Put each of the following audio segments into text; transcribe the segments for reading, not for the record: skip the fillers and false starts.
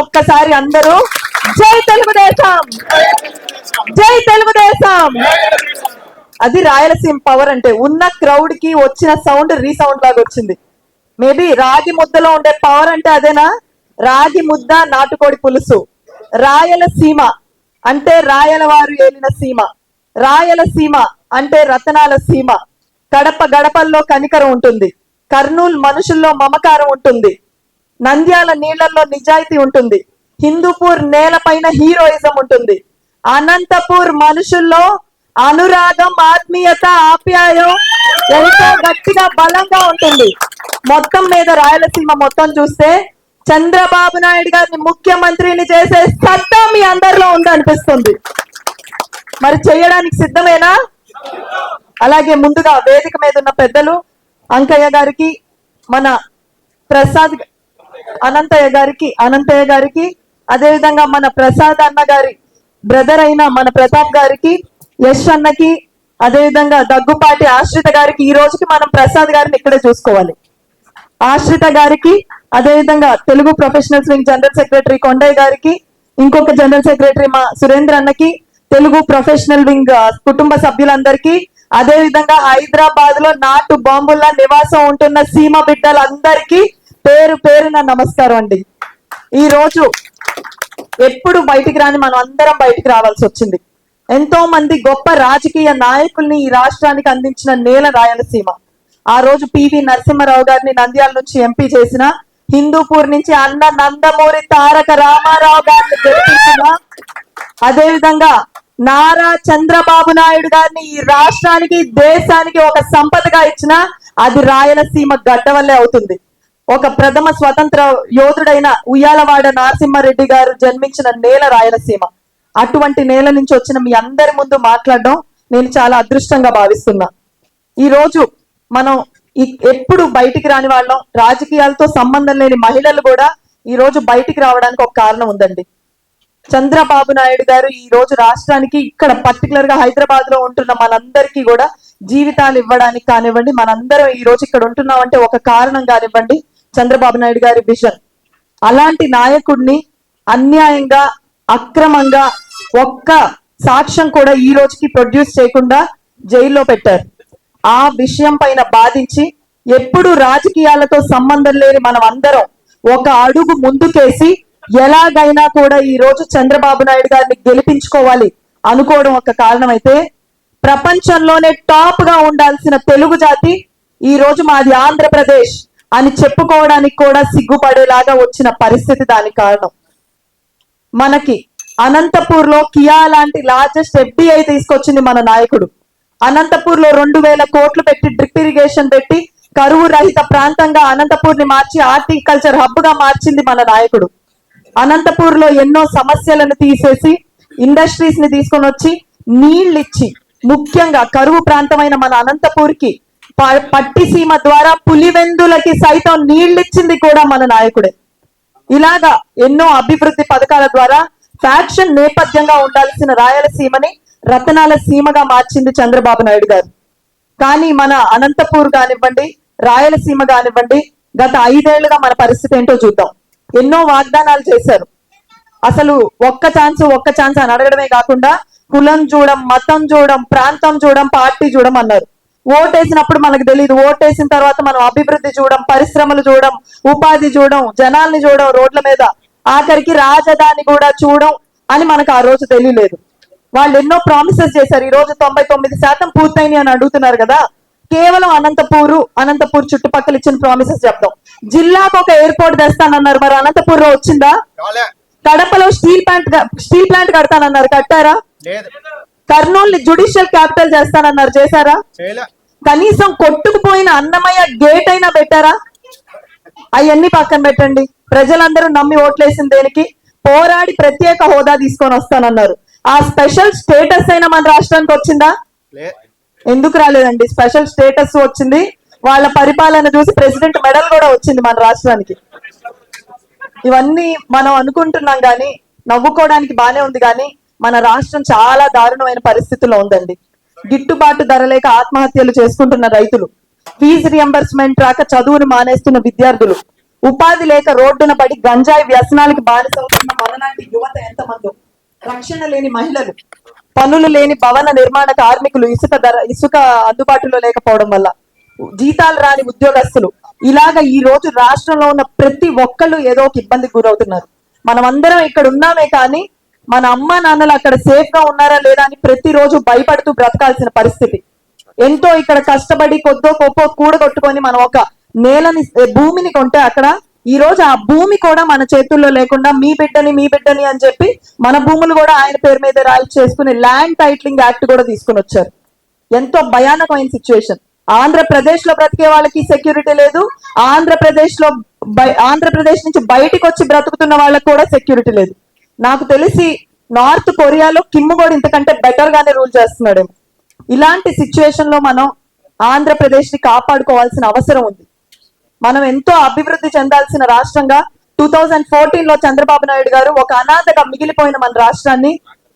ఒక్కసారి అందరూ జై తెలుగుదేశం, జై తెలుగుదేశం. అది రాయలసీమ పవర్ అంటే. ఉన్న క్రౌడ్ కి వచ్చిన సౌండ్ రీసౌండ్ లాగా వచ్చింది. మేబీ రాగి ముద్దలో ఉండే పవర్ అంటే అదేనా? రాగి ముద్ద, నాటుకోడి పులుసు. రాయలసీమ అంటే రాయలవారు ఏలిన సీమ. రాయలసీమ అంటే రతనాల సీమ. కడప గడపల్లో కనికరం ఉంటుంది. కర్నూలు మనుషుల్లో మమకారం ఉంటుంది. నంద్యాల నీళ్లలో నిజాయితీ ఉంటుంది. హిందూపూర్ నేలపైన హీరోయిజం ఉంటుంది. అనంతపూర్ మనుషుల్లో అనురాగం, ఆత్మీయత, ఆప్యాయం ఎంతో గట్టిగా బలంగా ఉంటుంది. మొత్తం మీద రాయలసీమ మొత్తం చూస్తే చంద్రబాబు నాయుడు గారిని ముఖ్యమంత్రిని చేసే సత్తా మీ అందరిలో ఉందనిపిస్తుంది. మరి చేయడానికి సిద్ధమేనా? అలాగే ముందుగా వేదిక మీద ఉన్న పెద్దలు అంకయ్య గారికి, మన ప్రసాద్ అనంతయ్య గారికి అదేవిధంగా మన ప్రసాద్ అన్న గారి బ్రదర్ అయిన మన ప్రతాప్ గారికి, యశ్ అన్నకి, అదేవిధంగా దగ్గుపాటి ఆశ్రిత గారికి, ఈ రోజుకి మనం ప్రసాద్ గారిని ఇక్కడే చూసుకోవాలి. ఆశ్రిత గారికి, అదేవిధంగా Telugu professionals wing general secretary Kondaiah గారికి, ఇంకొక జనరల్ సెక్రటరీ మా సురేంద్ర అన్నకి, తెలుగు ప్రొఫెషనల్ వింగ్ కుటుంబ సభ్యులందరికీ, అదేవిధంగా హైదరాబాద్ లో నాటు బాంబుల్లా నివాసం ఉంటున్న సీమ బిడ్డలందరికీ పేరు పేరున నమస్కారం అండి. ఈ రోజు ఎప్పుడు బయటికి రాని మనం అందరం బయటికి రావాల్సి వచ్చింది. ఎంతో మంది గొప్ప రాజకీయ నాయకుల్ని ఈ రాష్ట్రానికి అందించిన నేల రాయలసీమ. ఆ రోజు పివి నరసింహారావు గారిని నంద్యాల నుంచి ఎంపీ చేసిన, హిందూపూర్ నుంచి అన్న నందమూరి తారక రామారావు గారిని గెలిపించిన, అదేవిధంగా నారా చంద్రబాబు నాయుడు గారిని ఈ రాష్ట్రానికి, దేశానికి ఒక సంపదగా ఇచ్చిన అది రాయలసీమ గడ్డ వల్లే అవుతుంది. ఒక ప్రథమ స్వతంత్ర యోధుడైన ఉయ్యాలవాడ నరసింహారెడ్డి గారు జన్మించిన నేల రాయలసీమ. అటువంటి నేల నుంచి వచ్చిన మీ అందరి ముందు మాట్లాడడం నేను చాలా అదృష్టంగా భావిస్తున్నా. ఈ రోజు మనం ఎప్పుడు బయటికి రాని వాళ్ళం, రాజకీయాలతో సంబంధం లేని మహిళలు కూడా ఈ రోజు బయటికి రావడానికి ఒక కారణం ఉందండి. చంద్రబాబు నాయుడు గారు ఈ రోజు రాష్ట్రానికి, ఇక్కడ పర్టికులర్ గా హైదరాబాద్ లో ఉంటున్న మనందరికీ కూడా జీవితాలు ఇవ్వడానికి కానివ్వండి, మనందరం ఈ రోజు ఇక్కడ ఉంటున్నామంటే ఒక కారణం కానివ్వండి చంద్రబాబు నాయుడు గారి విజన్. అలాంటి నాయకుడిని అన్యాయంగా, అక్రమంగా ఒక్క సాక్ష్యం కూడా ఈ రోజుకి ప్రొడ్యూస్ చేయకుండా జైల్లో పెట్టారు. ఆ విషయం పైన బాధించి ఎప్పుడు రాజకీయాలతో సంబంధం లేని మనం అందరం ఒక అడుగు ముందుకేసి ఎలాగైనా కూడా ఈ రోజు చంద్రబాబు నాయుడు గారిని గెలిపించుకోవాలి అనుకోవడం ఒక కారణం అయితే, ప్రపంచంలోనే టాప్ గా ఉండాల్సిన తెలుగు జాతి ఈ రోజు మాది ఆంధ్రప్రదేశ్ అని చెప్పుకోవడానికి కూడా సిగ్గుపడేలాగా వచ్చిన పరిస్థితి దానికి కారణం. మనకి అనంతపూర్ లో కియా లాంటి లార్జెస్ట్ FDI తీసుకొచ్చింది మన నాయకుడు. అనంతపూర్ లో 2000 కోట్లు పెట్టి డ్రిప్ ఇరిగేషన్ పెట్టి కరువు రహిత ప్రాంతంగా అనంతపూర్ ని మార్చి హార్టికల్చర్ హబ్ గా మార్చింది మన నాయకుడు. అనంతపూర్ లో ఎన్నో సమస్యలను తీసేసి ఇండస్ట్రీస్ ని తీసుకొని వచ్చి నీళ్ళు ఇచ్చి, ముఖ్యంగా కరువు ప్రాంతమైన మన అనంతపూర్ కి పట్టిసీమ ద్వారా పులివెందులకి సైతం నీళ్ళిచ్చింది కూడా మన నాయకుడే. ఇలాగా ఎన్నో అభివృద్ధి పథకాల ద్వారా ఫ్యాక్షన్ నేపథ్యంగా ఉండాల్సిన రాయలసీమని రతనాల సీమగా మార్చింది చంద్రబాబు నాయుడు గారు. కానీ మన అనంతపూర్ కానివ్వండి, రాయలసీమ కానివ్వండి, గత 5 ఏళ్లుగా మన పరిస్థితి ఏంటో చూద్దాం. ఎన్నో వాగ్దానాలు చేశారు. అసలు ఒక్క ఛాన్స్ అని అడగడమే కాకుండా కులం చూడం, మతం చూడం, ప్రాంతం చూడం, పార్టీ చూడం అన్నారు. ఓటేసినప్పుడు మనకు తెలియదు, ఓటేసిన తర్వాత మనం అభివృద్ధి చూడం, పరిశ్రమలు చూడం, ఉపాధి చూడం, జనాల్ని చూడం రోడ్ల మీద, ఆఖరికి రాజధాని కూడా చూడం అని మనకు ఆ రోజు తెలియలేదు. వాళ్ళు ఎన్నో ప్రామిసెస్ చేశారు. ఈ రోజు 99% పూర్తయినాయి అని అడుగుతున్నారు కదా. కేవలం అనంతపూర్ చుట్టుపక్కల ఇచ్చిన ప్రామిసెస్ చెప్తాం. జిల్లాకు ఒక ఎయిర్పోర్ట్ తెస్తానన్నారు, మరి అనంతపూర్ లో వచ్చిందా? కడపలో స్టీల్ ప్లాంట్ కడతానన్నారు, కట్టారా? కర్నూలు జ్యుడిషియల్ క్యాపిటల్ చేస్తానన్నారు, చేశారా? కనీసం కొట్టుకుపోయిన అన్నమయ్య గేట్ అయినా పెట్టారా? అవన్నీ పక్కన పెట్టండి. ప్రజలందరూ నమ్మి ఓట్లేసిన దేనికి? పోరాడి ప్రత్యేక హోదా తీసుకొని వస్తానన్నారు. ఆ స్పెషల్ స్టేటస్ అయినా మన రాష్ట్రానికి వచ్చిందా? ఎందుకు రాలేదండి? స్పెషల్ స్టేటస్ వచ్చింది, వాళ్ళ పరిపాలన చూసి ప్రెసిడెంట్ మెడల్ కూడా వచ్చింది మన రాష్ట్రానికి. ఇవన్నీ మనం అనుకుంటున్నాం కానీ, నవ్వుకోవడానికి బానే ఉంది కానీ మన రాష్ట్రం చాలా దారుణమైన పరిస్థితుల్లో ఉందండి. గిట్టుబాటు ధర లేక ఆత్మహత్యలు చేసుకుంటున్న రైతులు, ఫీజు రియంబర్స్మెంట్ రాక చదువును మానేస్తున్న విద్యార్థులు, ఉపాధి లేక రోడ్డున పడి గంజాయి వ్యసనాలకి బానిసవుతున్న మనలాంటి యువత ఎంతమందో, రక్షణ లేని మహిళలు, పనులు లేని భవన నిర్మాణ కార్మికులు, ఇసుక అందుబాటులో లేకపోవడం వల్ల జీతాలు రాని ఉద్యోగస్తులు, ఇలాగ ఈ రోజు రాష్ట్రంలో ఉన్న ప్రతి ఒక్కళ్ళు ఏదో ఒక ఇబ్బందికి గురవుతున్నారు. మనం అందరం ఇక్కడ ఉన్నామే కానీ మన అమ్మ నాన్నలు అక్కడ సేఫ్ గా ఉన్నారా లేదా అని ప్రతిరోజు భయపడుతూ బ్రతకాల్సిన పరిస్థితి. ఎంతో ఇక్కడ కష్టపడి కొద్దో గొప్ప కూడగొట్టుకొని మనం ఒక నేలని భూమిని కొంటే అక్కడ ఈ రోజు ఆ భూమి కూడా మన చేతుల్లో లేకుండా మీ బిడ్డని అని చెప్పి మన భూములు కూడా ఆయన పేరు మీద రాయి చేసుకుని ల్యాండ్ టైటిలింగ్ యాక్ట్ కూడా తీసుకుని వచ్చారు. ఎంతో భయానకమైన సిచ్యువేషన్. ఆంధ్రప్రదేశ్ లో బ్రతికే వాళ్ళకి సెక్యూరిటీ లేదు, ఆంధ్రప్రదేశ్ నుంచి బయటకు వచ్చి బ్రతుకుతున్న వాళ్ళకి కూడా సెక్యూరిటీ లేదు. నాకు తెలిసి నార్త్ కొరియాలో కిమ్ కూడా ఇంతకంటే బెటర్ గానే రూల్ చేస్తున్నాడేమో. ఇలాంటి సిచ్యువేషన్ లో మనం ఆంధ్రప్రదేశ్ ని కాపాడుకోవాల్సిన అవసరం ఉంది. మనం ఎంతో అభివృద్ధి చెందాల్సిన రాష్ట్రంగా 2014 లో చంద్రబాబు నాయుడు గారు ఒక అనాథగా మిగిలిపోయిన మన రాష్ట్రాన్ని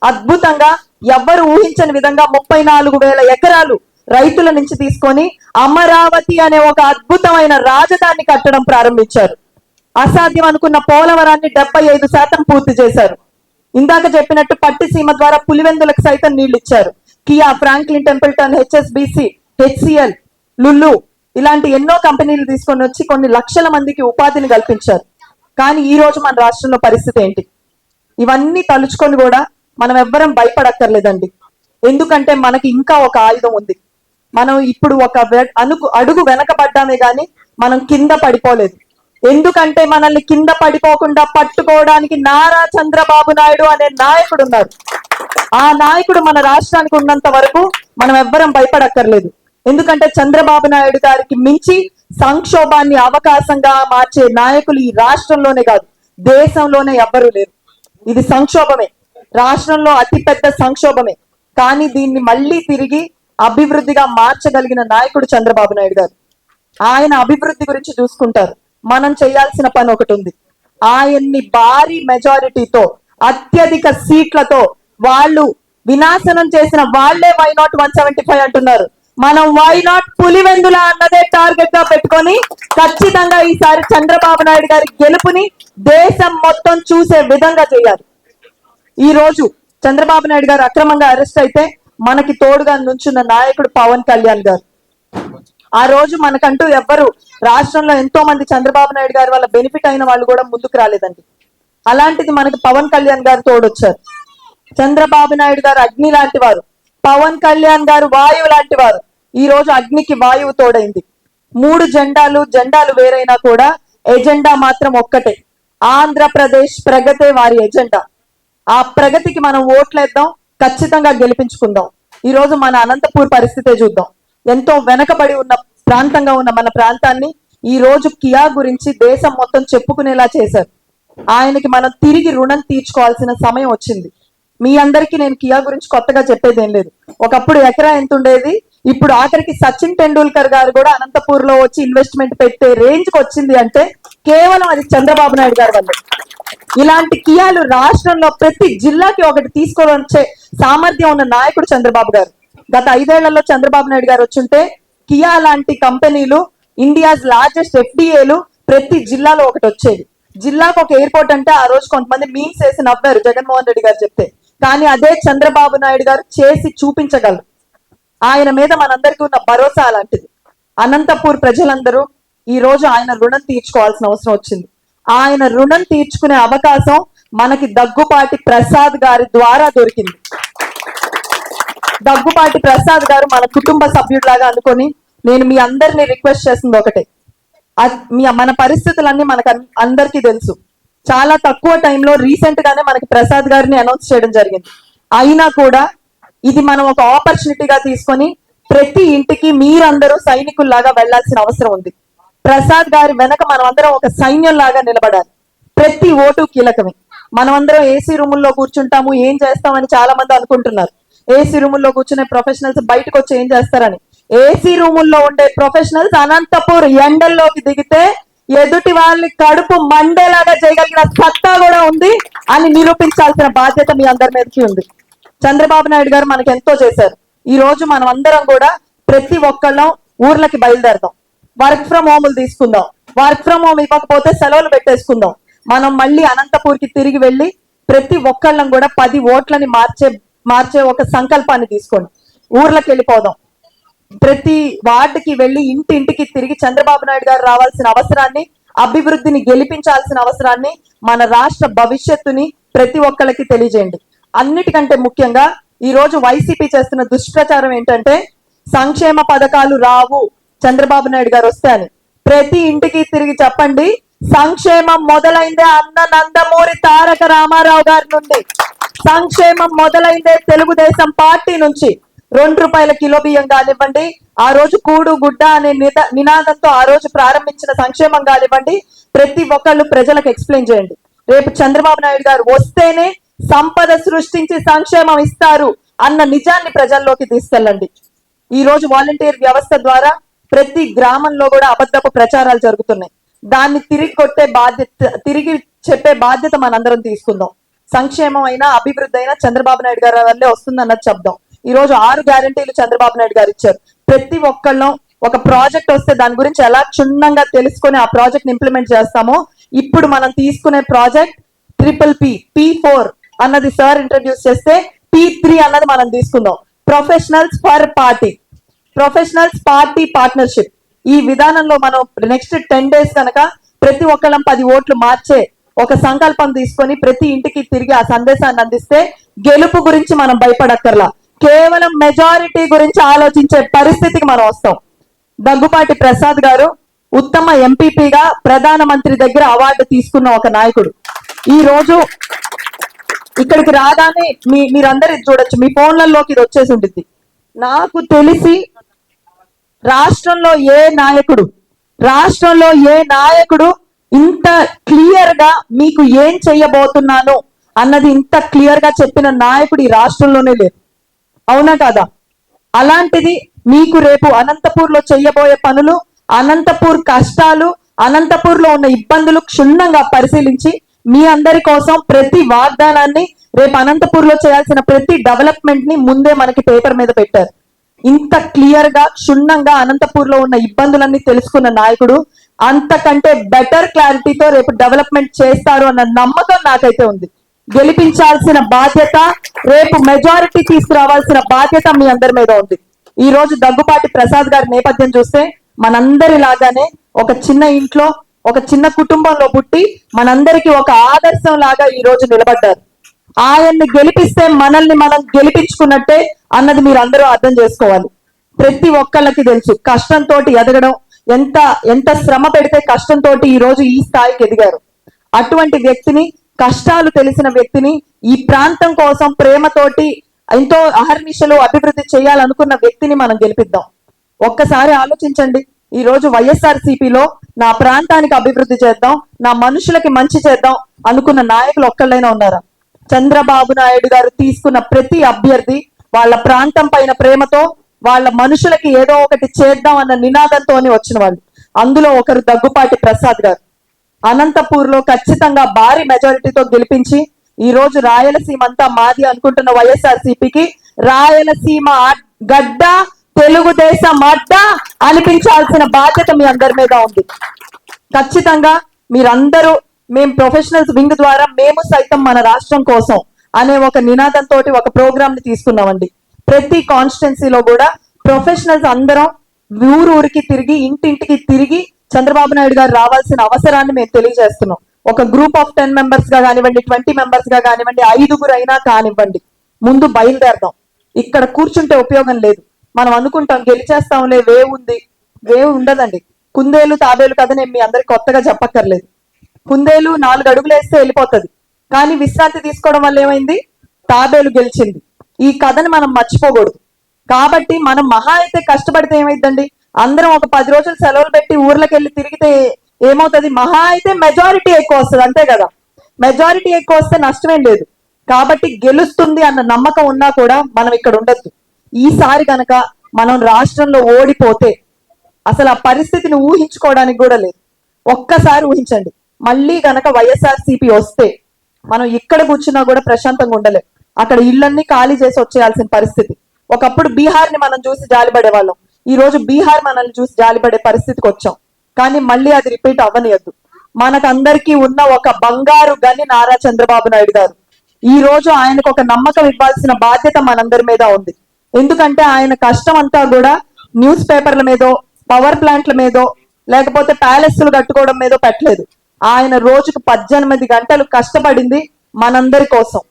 అద్భుతంగా ఎవ్వరు ఊహించని విధంగా 34,000 ఎకరాలు రైతుల నుంచి తీసుకొని అమరావతి అనే ఒక అద్భుతమైన రాజధాని కట్టడం ప్రారంభించారు. అసాధ్యం అనుకున్న పోలవరాన్ని 75% పూర్తి చేశారు. ఇందాక చెప్పినట్టు పట్టిసీమ ద్వారా పులివెందులకు సైతం నీళ్లు ఇచ్చారు. Kia, Franklin Templeton, HSBC, HCl, Lulu ఇలాంటి ఎన్నో కంపెనీలు తీసుకొని వచ్చి కొన్ని లక్షల మందికి ఉపాధిని కల్పించారు. కానీ ఈ రోజు మన రాష్ట్రంలో పరిస్థితి ఏంటి? ఇవన్నీ తలుచుకొని కూడా మనం ఎవ్వరం భయపడక్కర్లేదండి. ఎందుకంటే మనకి ఇంకా ఒక ఆయుధం ఉంది. మనం ఇప్పుడు ఒక అడుగు వెనకబడ్డామే గాని మనం కింద పడిపోలేదు. ఎందుకంటే మనల్ని కింద పడిపోకుండా పట్టుకోవడానికి నారా చంద్రబాబు నాయుడు అనే నాయకుడు ఉన్నారు. ఆ నాయకుడు మన రాష్ట్రానికి ఉన్నంత వరకు మనం ఎవ్వరం భయపడక్కర్లేదు. ఎందుకంటే చంద్రబాబు నాయుడు గారికి మించి సంక్షోభాన్ని అవకాశంగా మార్చే నాయకులు ఈ రాష్ట్రంలోనే కాదు దేశంలోనే ఎవ్వరూ లేరు. ఇది సంక్షోభమే, రాష్ట్రంలో అతిపెద్ద సంక్షోభమే. కానీ దీన్ని మళ్ళీ తిరిగి అభివృద్ధిగా మార్చగలిగిన నాయకుడు చంద్రబాబు నాయుడు గారు. ఆయన అభివృద్ధి గురించి చూసుకుంటారు. మనం చేయాల్సిన పని ఒకటి ఉంది. ఆయన్ని భారీ మెజారిటీతో అత్యధిక సీట్లతో వాళ్ళు వినాశనం చేసిన వాళ్లే వై నాట్ 175 అంటున్నారు. మనం వై నాట్ పులివెందుల అన్నదే టార్గెట్ గా పెట్టుకొని ఖచ్చితంగా ఈసారి చంద్రబాబు నాయుడు గారి గెలుపుని దేశం మొత్తం చూసే విధంగా చేయాలి. ఈ రోజు చంద్రబాబు నాయుడు గారు అక్రమంగా అరెస్ట్ అయితే మనకి తోడుగా నుంచున్న నాయకుడు పవన్ కళ్యాణ్ గారు. ఆ రోజు మనకంటూ ఎవ్వరు రాష్ట్రంలో ఎంతో మంది చంద్రబాబు నాయుడు గారి వల్ల బెనిఫిట్ అయిన వాళ్ళు కూడా ముందుకు రాలేదండి. అలాంటిది మనకి పవన్ కళ్యాణ్ గారు తోడొచ్చారు. చంద్రబాబు నాయుడు గారు అగ్ని లాంటి వారు, పవన్ కళ్యాణ్ గారు వాయువు లాంటి వారు. ఈ రోజు అగ్నికి వాయువు తోడైంది. 3 జెండాలు వేరైనా కూడా ఎజెండా మాత్రం ఒక్కటే. ఆంధ్రప్రదేశ్ ప్రగతే వారి ఎజెండా. ఆ ప్రగతికి మనం ఓట్లేద్దాం, ఖచ్చితంగా గెలిపించుకుందాం. ఈ రోజు మన అనంతపూర్ పరిస్థితే చూద్దాం. ఎంతో వెనకబడి ఉన్న ప్రాంతంగా ఉన్న మన ప్రాంతాన్ని ఈ రోజు కియా గురించి దేశం మొత్తం చెప్పుకునేలా చేశారు. ఆయనకి మనం తిరిగి రుణం తీర్చుకోవాల్సిన సమయం వచ్చింది. మీ అందరికీ నేను కియా గురించి కొత్తగా చెప్పేది ఏం లేదు. ఒకప్పుడు ఎకరా ఎంత ఉండేది, ఇప్పుడు ఆఖరికి సచిన్ టెండూల్కర్ గారు కూడా అనంతపూర్ లో వచ్చి ఇన్వెస్ట్మెంట్ పెట్టే రేంజ్ కి వచ్చింది అంటే కేవలం అది చంద్రబాబు నాయుడు గారి వల్ల. ఇలాంటి కియాలు రాష్ట్రంలో ప్రతి జిల్లాకి ఒకటి తీసుకొని వచ్చే సామర్థ్యం ఉన్న నాయకుడు చంద్రబాబు గారు. గత 5 ఏళ్లలో చంద్రబాబు నాయుడు గారు వచ్చుంటే కియా లాంటి కంపెనీలు, ఇండియాస్ లార్జెస్ట్ ఎఫ్డిఏలు ప్రతి జిల్లాలో ఒకటి వచ్చేది. జిల్లాకు ఒక ఎయిర్పోర్ట్ అంటే ఆ రోజు కొంతమంది మీమ్స్ వేసి నవ్వారు జగన్మోహన్ రెడ్డి గారు చెప్తే. కానీ అదే చంద్రబాబు నాయుడు గారు చేసి చూపించగలరు. ఆయన మీద మనందరికీ ఉన్న భరోసా అలాంటిది. అనంతపూర్ ప్రజలందరూ ఈ రోజు ఆయన రుణం తీర్చుకోవాల్సిన అవసరం వచ్చింది. ఆయన రుణం తీర్చుకునే అవకాశం మనకి దగ్గుపాటి ప్రసాద్ గారి ద్వారా దొరికింది. దగ్గుపాటి ప్రసాద్ గారు మన కుటుంబ సభ్యుడిలాగా అనుకొని నేను మీ అందరినీ రిక్వెస్ట్ చేస్తుంది ఒకటే. మన పరిస్థితులన్నీ మనకు అందరికీ తెలుసు. చాలా తక్కువ టైంలో రీసెంట్ గానే మనకి ప్రసాద్ గారిని అనౌన్స్ చేయడం జరిగింది. అయినా కూడా ఇది మనం ఒక ఆపర్చునిటీగా తీసుకొని ప్రతి ఇంటికి మీరందరూ సైనికుల్లాగా వెళ్లాల్సిన అవసరం ఉంది. ప్రసాద్ గారి వెనక మనం అందరం ఒక సైన్యం లాగా నిలబడాలి. ప్రతి ఓటు కీలకమే. మనం అందరం ఏసీ రూముల్లో కూర్చుంటాము, ఏం చేస్తామని చాలా మంది అనుకుంటున్నారు. ఏసీ రూముల్లో కూర్చునే ప్రొఫెషనల్స్ బయటకు వచ్చి ఏం చేస్తారని. ఏసీ రూముల్లో ఉండే ప్రొఫెషనల్స్ అనంతపూర్ ఎండల్లోకి దిగితే ఎదుటి వాళ్ళని కడుపు మండేలాగా చేయగలిగిన సత్తా కూడా ఉంది అని నిరూపించాల్సిన బాధ్యత మీ అందరి మీదకి ఉంది. చంద్రబాబు నాయుడు గారు మనకి ఎంతో చేశారు. ఈ రోజు మనం అందరం కూడా ప్రతి ఒక్కళ్ళం ఊర్లకి బయలుదేరదాం. వర్క్ ఫ్రమ్ హోమ్లు తీసుకుందాం. వర్క్ ఫ్రమ్ హోమ్ ఇవ్వకపోతే సెలవులు పెట్టేసుకుందాం. మనం మళ్ళీ అనంతపూర్కి తిరిగి వెళ్ళి ప్రతి ఒక్కళ్ళం కూడా 10 ఓట్లని మార్చే ఒక సంకల్పాన్ని తీసుకోండి. ఊర్లకు వెళ్ళిపోదాం. ప్రతి వార్డుకి వెళ్ళి ఇంటింటికి తిరిగి చంద్రబాబు నాయుడు గారు రావాల్సిన అవసరాన్ని, అభివృద్ధిని గెలిపించాల్సిన అవసరాన్ని, మన రాష్ట్ర భవిష్యత్తుని ప్రతి ఒక్కళ్ళకి తెలియజేయండి. అన్నిటికంటే ముఖ్యంగా ఈ రోజు వైసీపీ చేస్తున్న దుష్ప్రచారం ఏంటంటే సంక్షేమ పథకాలు రావు చంద్రబాబు నాయుడు గారు వస్తే అని. ప్రతి ఇంటికి తిరిగి చెప్పండి, సంక్షేమం మొదలైందే అన్న నందమూరి తారక రామారావు గారి నుండి, సంక్షేమం మొదలైందే తెలుగుదేశం పార్టీ నుంచి. 2 రూపాయల కిలో బియ్యం కానివ్వండి, ఆ రోజు కూడు గుడ్డ అనే నినాదంతో ఆ రోజు ప్రారంభించిన సంక్షేమం కానివ్వండి, ప్రతి ఒక్కళ్ళు ప్రజలకు ఎక్స్ప్లెయిన్ చేయండి. రేపు చంద్రబాబు నాయుడు గారు వస్తేనే సంపద సృష్టించి సంక్షేమం ఇస్తారు అన్న నిజాన్ని ప్రజల్లోకి తీసుకెళ్ళండి. ఈ రోజు వాలంటీర్ వ్యవస్థ ద్వారా ప్రతి గ్రామంలో కూడా అబద్ధపు ప్రచారాలు జరుగుతున్నాయి. దాన్ని తిరిగి చెప్పే బాధ్యత మనందరం తీసుకుందాం. సంక్షేమం అయినా అభివృద్ధి అయినా చంద్రబాబు నాయుడు గారి వల్లే వస్తుందన్నది చెప్దాం. ఈ రోజు 6 గ్యారంటీలు చంద్రబాబు నాయుడు గారు ఇచ్చారు. ప్రతి ఒక్కళ్ళం ఒక ప్రాజెక్ట్ వస్తే దాని గురించి ఎలా క్షుణ్ణంగా తెలుసుకొని ఆ ప్రాజెక్ట్ ఇంప్లిమెంట్ చేస్తామో, ఇప్పుడు మనం తీసుకునే ప్రాజెక్ట్ P4 అన్నది సార్ ఇంట్రడ్యూస్ చేస్తే P3 అన్నది మనం తీసుకుందాం. Professionals for party partnership. ఈ విధానంలో మనం నెక్స్ట్ 10 days కనుక ప్రతి ఒక్కళ్ళం 10 ఓట్లు మార్చే ఒక సంకల్పం తీసుకొని ప్రతి ఇంటికి తిరిగి ఆ సందేశాన్ని అందిస్తే గెలుపు గురించి మనం భయపడక్కర్లా, కేవలం మెజారిటీ గురించి ఆలోచించే పరిస్థితికి మనం వస్తాం. దగ్గుపాటి ప్రసాద్ గారు ఉత్తమ ఎంపీపీగా ప్రధానమంత్రి దగ్గర అవార్డు తీసుకున్న ఒక నాయకుడు. ఈ రోజు ఇక్కడికి రాగానే మీరందరూ చూడొచ్చు, మీ ఫోన్లలోకి ఇది వచ్చేసి ఉంటుంది. నాకు తెలిసి రాష్ట్రంలో ఏ నాయకుడు ఇంత క్లియర్ గా మీకు ఏం చెయ్యబోతున్నాను అన్నది ఇంత క్లియర్ గా చెప్పిన నాయకుడు ఈ రాష్ట్రంలోనే లేదు. అవునా కాదా? అలాంటిది మీకు రేపు అనంతపూర్ లో చెయ్యబోయే పనులు, అనంతపూర్ కష్టాలు, అనంతపూర్ లో ఉన్న ఇబ్బందులు క్షుణ్ణంగా పరిశీలించి మీ అందరి కోసం ప్రతి వాగ్దానాన్ని, రేపు అనంతపూర్ లో చేయాల్సిన ప్రతి డెవలప్మెంట్ ని ముందే మనకి పేపర్ మీద పెట్టారు. ఇంత క్లియర్ గా క్షుణ్ణంగా అనంతపూర్ లో ఉన్న ఇబ్బందులన్నీ తెలుసుకున్న నాయకుడు అంతకంటే బెటర్ క్లారిటీతో రేపు డెవలప్మెంట్ చేస్తారు అన్న నమ్మకం నాకైతే ఉంది. గెలిపించాల్సిన బాధ్యత, రేపు మెజారిటీ తీసుకురావాల్సిన బాధ్యత మీ అందరి మీద ఉంది. ఈ రోజు దగ్గుపాటి ప్రసాద్ గారి నేపథ్యం చూస్తే మనందరి లాగానే ఒక చిన్న ఇంట్లో ఒక చిన్న కుటుంబంలో పుట్టి మనందరికి ఒక ఆదర్శం లాగా ఈ రోజు నిలబడ్డారు. ఆయన్ని గెలిపిస్తే మనల్ని మనం గెలిపించుకున్నట్టే అన్నది మీరు అందరూ అర్థం చేసుకోవాలి. ప్రతి ఒక్కళ్ళకి తెలుసు కష్టంతో ఎదగడం, ఎంత శ్రమ పెడితే కష్టంతో ఈ రోజు ఈ స్థాయికి ఎదిగారు. అటువంటి వ్యక్తిని, కష్టాలు తెలిసిన వ్యక్తిని, ఈ ప్రాంతం కోసం ప్రేమతోటి ఎంతో అహర్నిశలు అభివృద్ధి చేయాలనుకున్న వ్యక్తిని మనం గెలిపిద్దాం. ఒక్కసారి ఆలోచించండి, ఈ రోజు వైఎస్ఆర్సీపీలో నా ప్రాంతానికి అభివృద్ధి చేద్దాం, నా మనుషులకి మంచి చేద్దాం అనుకున్న నాయకులు ఒక్కళ్ళైనా ఉన్నారా? చంద్రబాబు నాయుడు గారు తీసుకున్న ప్రతి అభ్యర్థి వాళ్ళ ప్రాంతం పైన ప్రేమతో, వాళ్ళ మనుషులకి ఏదో ఒకటి చేద్దాం అన్న నినాదంతోనే వచ్చిన వాళ్ళు. అందులో ఒకరు దగ్గుపాటి ప్రసాద్ గారు. అనంతపూర్ లో ఖచ్చితంగా భారీ మెజారిటీతో గెలిపించి ఈ రోజు రాయలసీమ అంతా మాది అనుకుంటున్న వైఎస్ఆర్సీపీకి రాయలసీమ గడ్డ, తెలుగుదేశం అడ్డ అనిపించాల్సిన బాధ్యత మీ అందరి మీద ఉంది. ఖచ్చితంగా మీరందరూ, మేము ప్రొఫెషనల్స్ వింగ్ ద్వారా మేము సైతం మన రాష్ట్రం కోసం అనే ఒక నినాదంతో ఒక ప్రోగ్రామ్ ని తీసుకున్నామండి. ప్రతి కాన్స్టిట్యున్సీలో కూడా ప్రొఫెషనల్స్ అందరం ఊరికి తిరిగి, ఇంటింటికి తిరిగి చంద్రబాబు నాయుడు గారు రావాల్సిన అవసరాన్ని మేము తెలియజేస్తున్నాం. ఒక గ్రూప్ ఆఫ్ 10 members గా కానివ్వండి, 20 members గా కానివ్వండి, 5 అయినా కానివ్వండి, ముందు బయలుదేరదాం. ఇక్కడ కూర్చుంటే ఉపయోగం లేదు. మనం అనుకుంటాం గెలిచేస్తాంలే, వేవ్ ఉండదండి. కుందేలు తాబేలు కథ నేను మీ అందరికి కొత్తగా చెప్పక్కర్లేదు. కుందేలు 4 అడుగులు వేస్తే వెళ్ళిపోతుంది, కానీ విశ్రాంతి తీసుకోవడం వల్ల ఏమైంది? తాబేలు గెలిచింది. ఈ కథని మనం మర్చిపోకూడదు. కాబట్టి మనం మహా అయితే కష్టపడితే ఏమైందండి, అందరం ఒక 10 రోజులు సెలవులు పెట్టి ఊర్లకు వెళ్ళి తిరిగితే ఏమవుతుంది? మహా అయితే మెజారిటీ ఎక్కువ వస్తుంది, అంతే కదా. మెజారిటీ ఎక్కువ వస్తే నష్టమేం లేదు. కాబట్టి గెలుస్తుంది అన్న నమ్మకం ఉన్నా కూడా మనం ఇక్కడ ఉండొద్దు. ఈసారి కనుక మనం రాష్ట్రంలో ఓడిపోతే అసలు ఆ పరిస్థితిని ఊహించుకోవడానికి కూడా లేదు. ఒక్కసారి ఊహించండి, మళ్ళీ గనక వైఎస్ఆర్సీపీ వస్తే మనం ఇక్కడ కూర్చున్నా కూడా ప్రశాంతంగా ఉండలేం. అక్కడ ఇళ్ళన్నీ ఖాళీ చేసి వచ్చేయాల్సిన పరిస్థితి. ఒకప్పుడు బీహార్ ని మనం చూసి జాలిపడే వాళ్ళం, ఈ రోజు బీహార్ మనల్ని చూసి జాలిపడే పరిస్థితికి వచ్చాం. కానీ మళ్ళీ అది రిపీట్ అవ్వనియద్దు. మనకందరికీ ఉన్న ఒక బంగారు గని నారా చంద్రబాబు నాయుడు గారు. ఈ రోజు ఆయనకు ఒక నమ్మకం ఇవ్వాల్సిన బాధ్యత మనందరి మీద ఉంది. ఎందుకంటే ఆయన కష్టం అంతా కూడా న్యూస్ పేపర్ల మీదో, పవర్ ప్లాంట్ల మీదో, లేకపోతే ప్యాలెస్లు కట్టుకోవడం మీదో పెట్టలేదు. ఆయన రోజుకు 18 గంటలు కష్టపడింది మనందరి కోసం.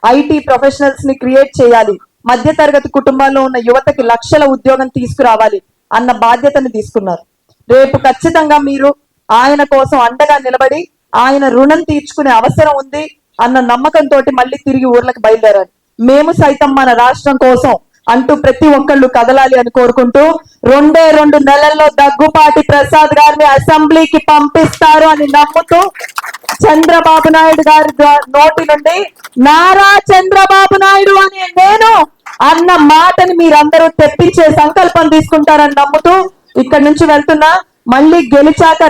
ఐటీ ప్రొఫెషనల్స్ ని క్రియేట్ చేయాలి, మధ్యతరగతి కుటుంబాల్లో ఉన్న యువతకి లక్షల ఉద్యోగం తీసుకురావాలి అన్న బాధ్యతను తీసుకున్నారు. రేపు ఖచ్చితంగా మీరు ఆయన కోసం అండగా నిలబడి ఆయన రుణం తీర్చుకునే అవసరం ఉంది అన్న నమ్మకంతో మళ్ళీ తిరిగి ఊర్లకు బయలుదేరారు. మేము సైతం మన రాష్ట్రం కోసం అంటూ ప్రతి ఒక్కళ్ళు కదలాలి అని కోరుకుంటూ 2 నెలల్లో దగ్గుపాటి ప్రసాద్ గారిని అసెంబ్లీకి పంపిస్తారు అని నమ్ముతూ చంద్రబాబు నాయుడు గారి నోటి నుండి నారా చంద్రబాబు నాయుడు అని నేను అన్న మాటని మీరందరూ తెప్పించే సంకల్పం తీసుకుంటారని నమ్ముతూ ఇక్కడి నుంచి వెళ్తున్నా. మళ్ళీ గెలిచాక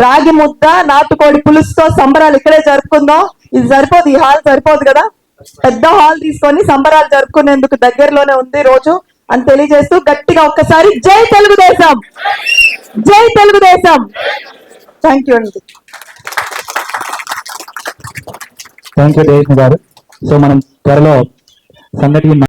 రాగి ముద్ద, నాటుకోడి పులుసుతో సంబరాలు ఇక్కడే జరుపుకుందాం. ఇది సరిపోదు, ఈ హాల్ సరిపోదు కదా, పెద్ద హాల్ తీసుకొని సంబరాలు జరుపుకునేందుకు దగ్గరలోనే ఉంది రోజు అని తెలియజేస్తూ గట్టిగా ఒక్కసారి జై తెలుగుదేశం, జై తెలుగుదేశం. థ్యాంక్ యూ అండి. థ్యాంక్ యూ జయకృష్ణ గారు. సో మనం త్వరలో సందటి